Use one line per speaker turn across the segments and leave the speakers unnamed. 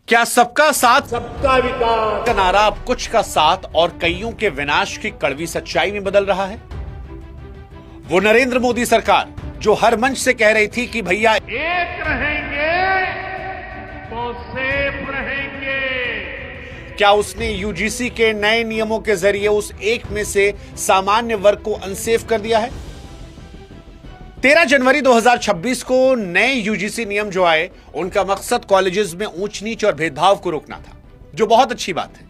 क्या सबका साथ सबका विकास का नारा अब कुछ का साथ और कईयों के विनाश की कड़वी सच्चाई में बदल रहा है? वो नरेंद्र मोदी सरकार जो हर मंच से कह रही थी कि भैया
एक रहेंगे तो सेफ रहेंगे।
क्या उसने यूजीसी के नए नियमों के जरिए उस एक में से सामान्य वर्ग को अनसेफ कर दिया है? 13 जनवरी 2026 को नए यूजीसी नियम जो आए, उनका मकसद कॉलेजेस में ऊंच नीच और भेदभाव को रोकना था, जो बहुत अच्छी बात है।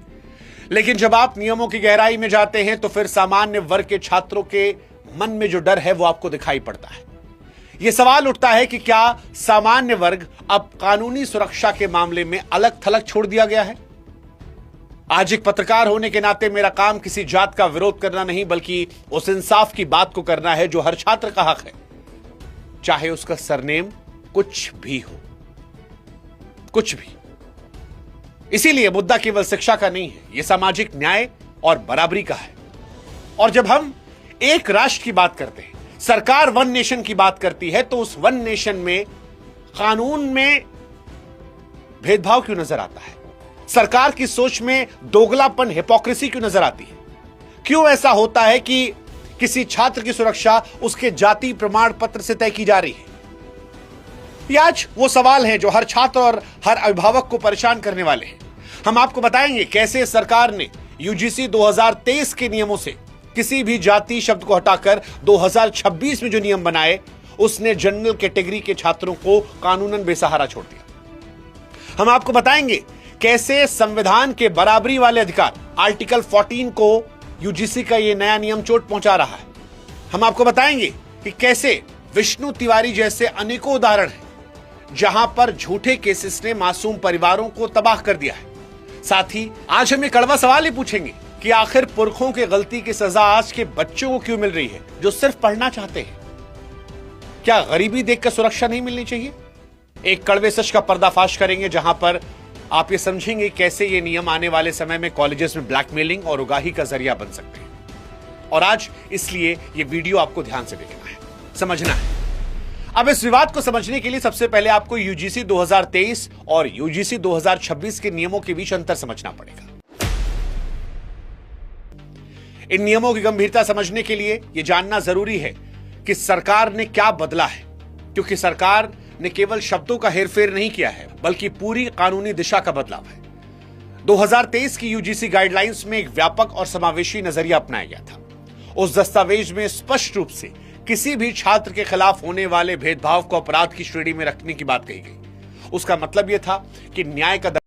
लेकिन जब आप नियमों की गहराई में जाते हैं तो फिर सामान्य वर्ग के छात्रों के मन में जो डर है वो आपको दिखाई पड़ता है। यह सवाल उठता है कि क्या सामान्य वर्ग अब कानूनी सुरक्षा के मामले में अलग थलग छोड़ दिया गया है? आज एक पत्रकार होने के नाते मेरा काम किसी जात का विरोध करना नहीं, बल्कि उस इंसाफ की बात को करना है जो हर छात्र का हक है, चाहे उसका सरनेम कुछ भी हो, कुछ भी। इसीलिए मुद्दा केवल शिक्षा का नहीं है, यह सामाजिक न्याय और बराबरी का है। और जब हम एक राष्ट्र की बात करते हैं, सरकार वन नेशन की बात करती है, तो उस वन नेशन में कानून में भेदभाव क्यों नजर आता है? सरकार की सोच में दोगलापन, हिपोक्रेसी क्यों नजर आती है? क्यों ऐसा होता है कि किसी छात्र की सुरक्षा उसके जाति प्रमाण पत्र से तय की जा रही है? ये आज वो सवाल हैं जो हर छात्र और हर अभिभावक को परेशान करने वाले हैं। हम आपको बताएंगे कैसे सरकार ने यूजीसी 2023 के नियमों से किसी भी जाति शब्द को हटाकर 2026 में जो नियम बनाए, उसने जनरल कैटेगरी के छात्रों को कानूनन बेसहारा छोड़ दिया। हम आपको बताएंगे कैसे संविधान के बराबरी वाले अधिकार आर्टिकल 14 को यूजीसी का यह नया नियम चोट पहुंचा रहा है। हम आपको बताएंगे कि कैसे विष्णु तिवारी जैसे अनेकों उदाहरण हैं जहां पर झूठे केसेस ने मासूम परिवारों को तबाह कर दिया है। साथ ही आज हम ये कड़वा सवाल ही पूछेंगे कि आखिर पुरखों की गलती की सजा आज के बच्चों को क्यों मिल रही है जो सिर्फ पढ़ना चाहते हैं? क्या गरीबी देखकर सुरक्षा नहीं मिलनी चाहिए? एक कड़वे सच का पर्दाफाश करेंगे जहां पर आप ये समझेंगे कैसे ये नियम आने वाले समय में कॉलेजेस में ब्लैकमेलिंग और उगाही का जरिया बन सकते हैं। और आज इसलिए ये वीडियो आपको ध्यान से देखना है, समझना है। अब इस विवाद को समझने के लिए सबसे पहले आपको यूजीसी 2023 और यूजीसी 2026 के नियमों के बीच अंतर समझना पड़ेगा। इन नियमों की गंभीरता समझने के लिए यह जानना जरूरी है कि सरकार ने क्या बदला है, क्योंकि सरकार ने केवल शब्दों का हेरफेर नहीं किया है, बल्कि पूरी कानूनी दिशा का बदलाव है। 2023 की यूजीसी गाइडलाइंस में एक व्यापक और समावेशी नजरिया अपनाया गया था। उस दस्तावेज में स्पष्ट रूप से किसी भी छात्र के खिलाफ होने वाले भेदभाव को अपराध की श्रेणी में रखने की बात कही गई। उसका मतलब यह था कि न्याय का